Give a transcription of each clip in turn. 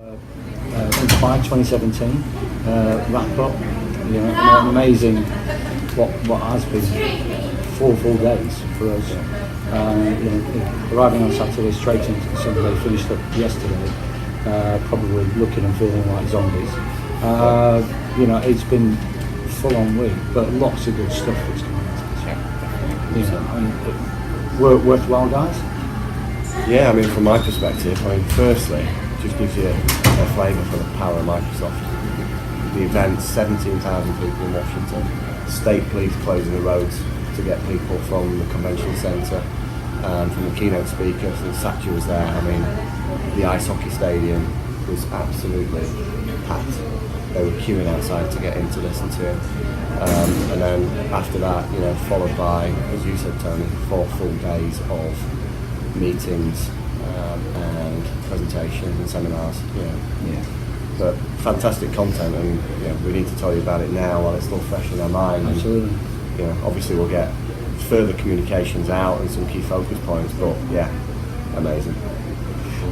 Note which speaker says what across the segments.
Speaker 1: Inspire 2017 wrap up. You know, amazing what has been 4 full days for us. You know, arriving on Saturday, straight into Sunday, finished up yesterday, probably looking and feeling like zombies. You know, it's been full on week, but lots of good stuff that's coming out of this. You know, and worthwhile, guys.
Speaker 2: Yeah, I mean, from my perspective, firstly, it just gives you a flavour for the power of Microsoft. The event, 17,000 people in Washington, state police closing the roads to get people from the convention centre, from the keynote speakers, and Satya was there. I mean, the ice hockey stadium was absolutely packed. They were queuing outside to get in to listen to him. And then after that, you know, followed by, as you said, Tony, 4 full days of meetings and presentations and seminars.
Speaker 1: Yeah.
Speaker 2: But fantastic content, and you know, we need to tell you about it now while it's still fresh in our mind.
Speaker 1: Absolutely.
Speaker 2: And, you know, obviously we'll get further communications out and some key focus points. But yeah, amazing.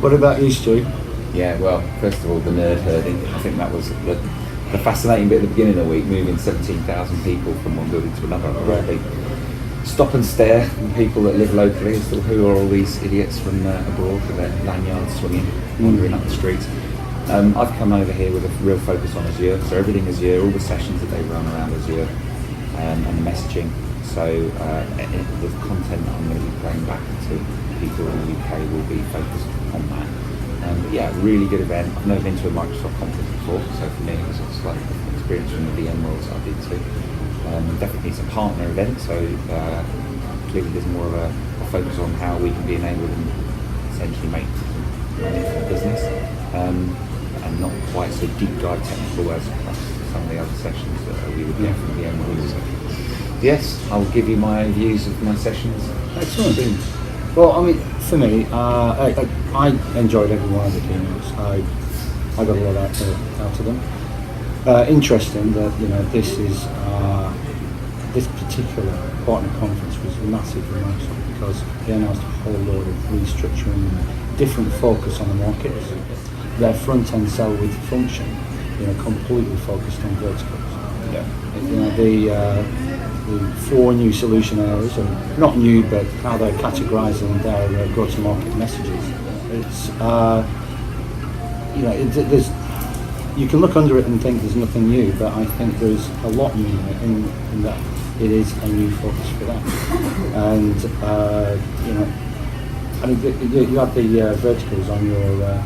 Speaker 1: What about you, Stu?
Speaker 3: Yeah, well, first of all, the nerd herding. I think that was the fascinating bit at the beginning of the week, moving 17,000 people from one building to another. Right. Stop and stare at people that live locally as to who are all these idiots from abroad with their lanyards swinging, wandering up the streets. I've come over here with a real focus on Azure, so everything Azure, all the sessions that they run around Azure, and the messaging. So the content I'm going to be playing back to people in the UK will be focused on that. But yeah, really good event. I've never been to a Microsoft conference before, so for me it was a slightly different experience from the VM Worlds I've been to. Definitely it's a partner event, so clearly there's more of a focus on how we can be enabled and essentially make money for the business, and not quite so deep dive technical as perhaps some of the other sessions that we would get from VM Worlds. Yes, I'll give you my views of my sessions.
Speaker 1: Excellent. Well, I mean, for me, I enjoyed every one of the keynotes. I got a lot out of them. Interesting that, you know, this particular partner conference was massive for Microsoft because they announced a whole load of restructuring and different focus on the market. Their front end sell with function, you know, completely focused on verticals.
Speaker 2: Yeah.
Speaker 1: You know, the 4 new solution areas, and not new, but how they're categorising their go-to-market messages. It's you know, there's, you can look under it and think there's nothing new, but I think there's a lot new in that it is a new focus for them. And you know, I mean, you have the verticals on your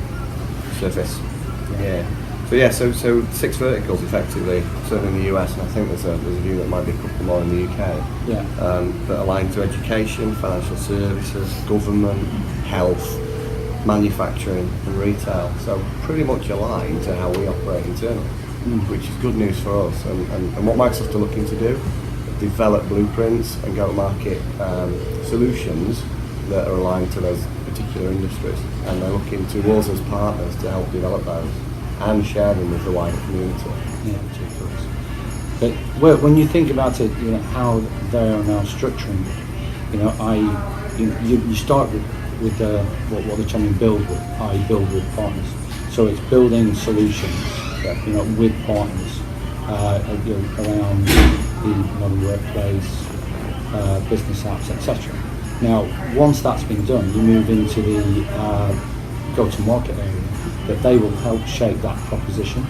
Speaker 2: Surface. Yeah. So 6 verticals effectively, certainly in the US, and I think there's a view that might be a couple more in the UK.
Speaker 1: Yeah.
Speaker 2: That align to education, financial services, government, health, manufacturing and retail. So pretty much aligned to how we operate internally, which is good news for us. And what Microsoft are looking to do, develop blueprints and go-to-market solutions that are aligned to those particular industries. And they're looking to us as partners to help develop those and share them with the wider community.
Speaker 1: Yeah, but when you think about it, you know, how they are now structuring it, you know, you start with what they're trying to build with, i.e. build with partners. So it's building solutions, you know, with partners you know, around the modern workplace, business apps, etc. Now, once that's been done, you move into the go-to-market area, that they will help shape that proposition.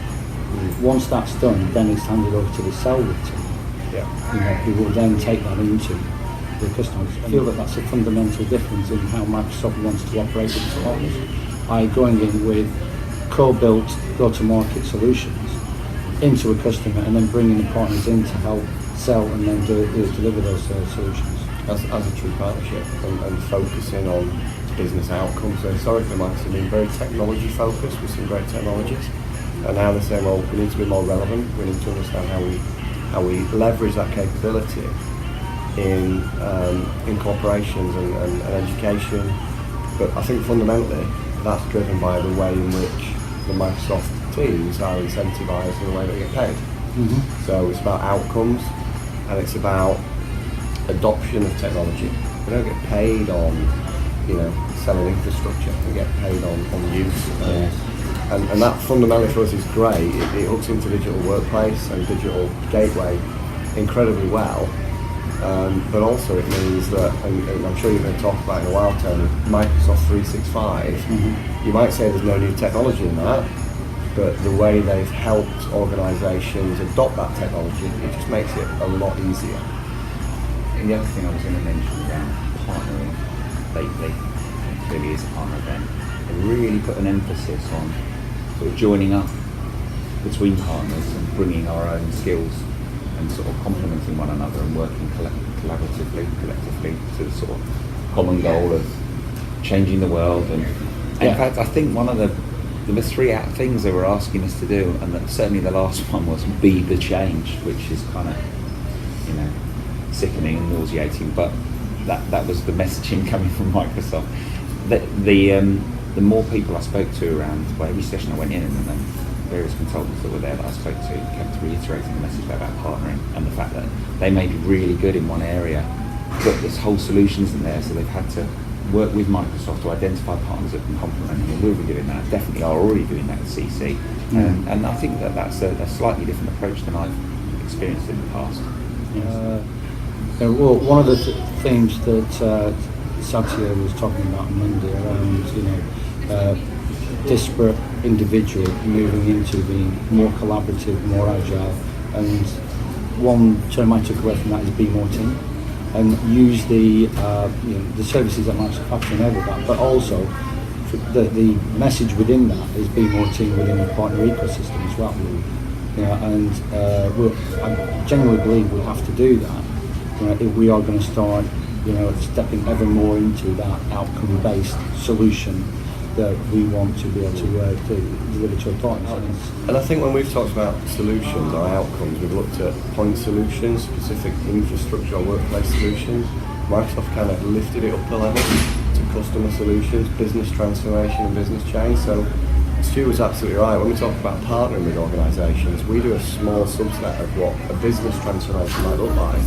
Speaker 1: Once that's done, then it's handed over to the sell team, you know, who will then take that into the customers. I feel that that's a fundamental difference in how Microsoft wants to operate with its partners. Going in with co-built go-to-market solutions into a customer and then bringing the partners in to help sell and then deliver those solutions.
Speaker 2: As a true partnership and focusing on business outcomes. So historically, Microsoft have been very technology focused with some great technologies, and now they're saying, well, we need to be more relevant. We need to understand how we leverage that capability in corporations and education. But I think fundamentally that's driven by the way in which the Microsoft teams are incentivised in the way that they get paid. So it's about outcomes and it's about adoption of technology. We don't get paid on, you know, selling infrastructure. We get paid on use. and that fundamentally for us is great. It hooks into digital workplace and digital gateway incredibly well. But also it means that, and I'm sure you're going to talk about in a while, Tony, Microsoft 365, you might say there's no new technology in that, but the way they've helped organisations adopt that technology, it just makes it a lot easier.
Speaker 3: And the other thing I was going to mention around partnering, they clearly is a partner event, they really put an emphasis on sort of joining up between partners and bringing our own skills and sort of complementing one another and working collectively to the sort of common goal of changing the world. And in fact, I think one of the three things they were asking us to do, and that certainly the last one was be the change, which is kind of, you know, sickening and nauseating, but that was the messaging coming from Microsoft. The more people I spoke to around, well, every session I went in, and then various consultants that were there that I spoke to kept reiterating the message about partnering and the fact that they may be really good in one area, but this whole solution isn't there, so they've had to work with Microsoft to identify partners that can complement them, and we'll be doing that, definitely are already doing that at CC. And I think that's a slightly different approach than I've experienced in the past.
Speaker 1: Well, one of the things that Satya was talking about on Monday around, you know, disparate individual moving into being more collaborative, more agile, and one term I took away from that is be more team, and use the the services that Microsoft have to enable that, but also the message within that is be more team within the partner ecosystem as well. You know, and I genuinely believe we have to do that. You know, if we are going to start, you know, stepping ever more into that outcome-based solution that we want to be able to deliver to our partners.
Speaker 2: And I think when we've talked about solutions or outcomes, we've looked at point solutions, specific infrastructure or workplace solutions. Microsoft kind of lifted it up a level to customer solutions, business transformation and business change. So Stu was absolutely right. When we talk about partnering with organisations, we do a small subset of what a business transformation might look like.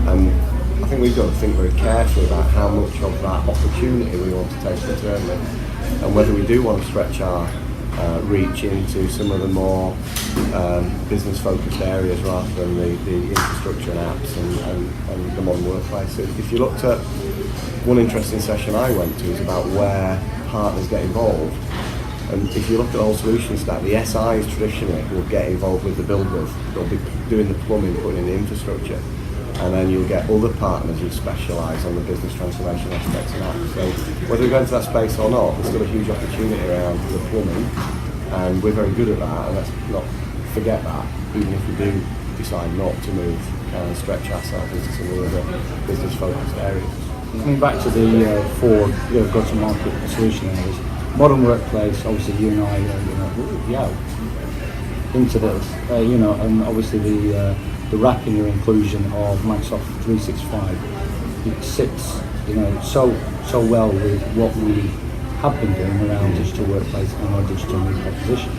Speaker 2: And I think we've got to think very carefully about how much of that opportunity we want to take internally, and whether we do want to stretch our reach into some of the more business-focused areas rather than the infrastructure and apps and the modern workplace. So if you looked at one interesting session I went to is about where partners get involved. And if you look at the whole solution stack, the SIs traditionally will get involved with the build with. They'll be doing the plumbing, putting in the infrastructure. And then you'll get other partners who specialise on the business transformation aspects of that. So whether we go into that space or not, there's still a huge opportunity around the plumbing, and we're very good at that, and let's not forget that, even if we do decide not to move and stretch ourselves into some of the business-focused areas.
Speaker 1: Coming back to the four go-to-market solution areas, modern workplace, obviously you and I, into this, and obviously the wrapping or inclusion of Microsoft 365, it sits, so well with what we have been doing around digital workplace and our digital new proposition.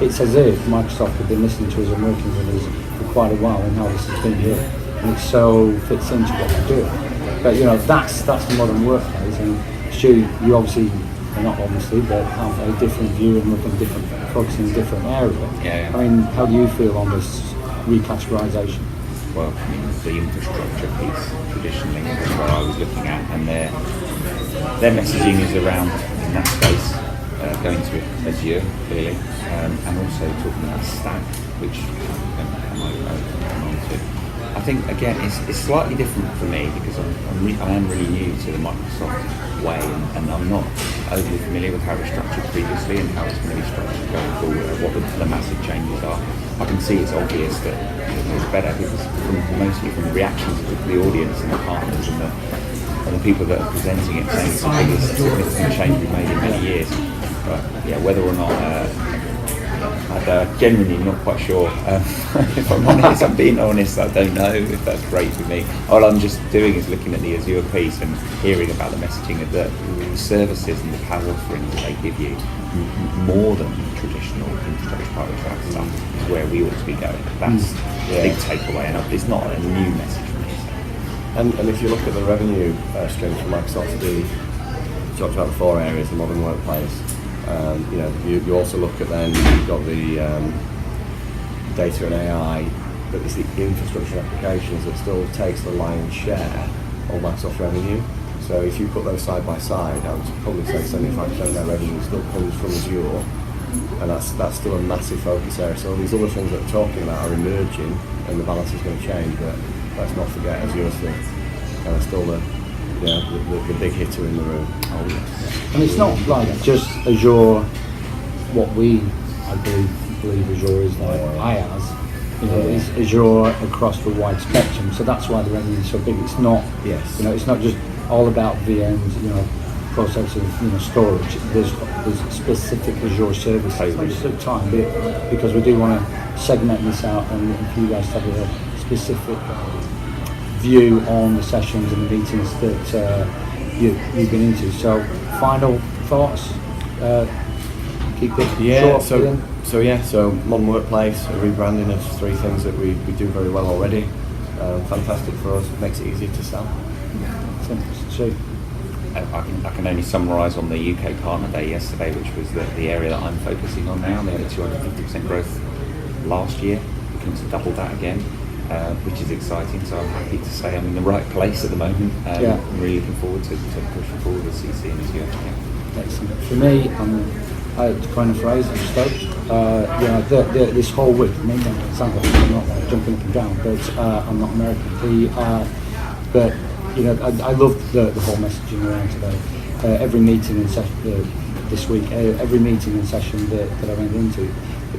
Speaker 1: It's as if Microsoft have been listening to us and working with us for quite a while, and how this has been here, and it so fits into what we're doing. But that's the modern workplace, and Stu, you obviously, not obviously, but have a different view and look at different, focusing in a different area.
Speaker 3: Yeah.
Speaker 1: I mean, how do you feel on this recategorisation?
Speaker 3: Well, I mean, the infrastructure piece traditionally is what I was looking at, and their messaging is around, in that space, going to Azure, clearly, and also talking about Stack, which I'm on to. I think, again, it's slightly different for me because I am really new to the Microsoft way, and I'm not overly familiar with how it was structured previously and how it's going to be structured going forward, what the massive changes are. I can see it's obvious that it's better because mostly from the reactions of the audience and the partners and the people that are presenting it, saying it's the biggest significant change we've made in many years. But yeah, whether or not I'm genuinely not quite sure. If I'm honest, I'm being honest, I don't know if that's great for me. All I'm just doing is looking at the Azure piece and hearing about the messaging of the services and the power offerings that they give you, more than traditional infrastructure private cloud stuff, is where we ought to be going. That's the big takeaway, and it's not a new message for me.
Speaker 2: And if you look at the revenue streams from Microsoft, we talked about the four areas, the modern workplace, You also look at then you've got the data and AI, but it's the infrastructure applications that still takes the lion's share of Microsoft revenue. So if you put those side by side, I would probably say 75% of their revenue still comes from Azure, and that's still a massive focus area. So all these other things that we're talking about are emerging, and the balance is going to change. But let's not forget Azure's still the big hitter in the room.
Speaker 1: Oh, yeah. And it's not like just Azure, what I believe Azure is like IaaS. It's Azure across the wide spectrum. So that's why the revenue is so big. It's not,
Speaker 2: Yes.
Speaker 1: it's not just all about VMs, processing, storage. There's specific Azure services. It's not just at time, because we do want to segment this out, and if you guys have a specific view on the sessions and the meetings that you've been into. So, final thoughts? Keep it short.
Speaker 2: So Modern Workplace, a rebranding of 3 things that we do very well already. Fantastic for us, makes it easier to sell.
Speaker 1: So,
Speaker 3: I can only summarise on the UK Partner Day yesterday, which was the area that I'm focusing on now. They had 250% growth last year, looking to double that again, which is exciting. So I'm happy to say I'm in the right place at the moment. I'm really looking forward to pushing forward with CC and Azure.
Speaker 1: Excellent. For me, to coin a phrase, I'm stoked. This whole week, I mean, it sounds like I'm not jumping up and down, but I'm not American. But I love the whole messaging around today. Every meeting and session this week, every meeting and session that I went into,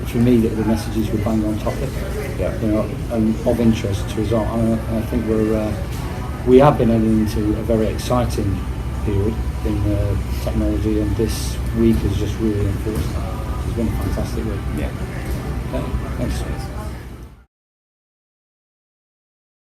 Speaker 1: for me, the messages were bang on topic. And of interest to us all. And I think we have been heading into a very exciting period in technology, and this week has just really enforced that. It's been a fantastic week.
Speaker 3: Yeah.
Speaker 1: Okay, thanks.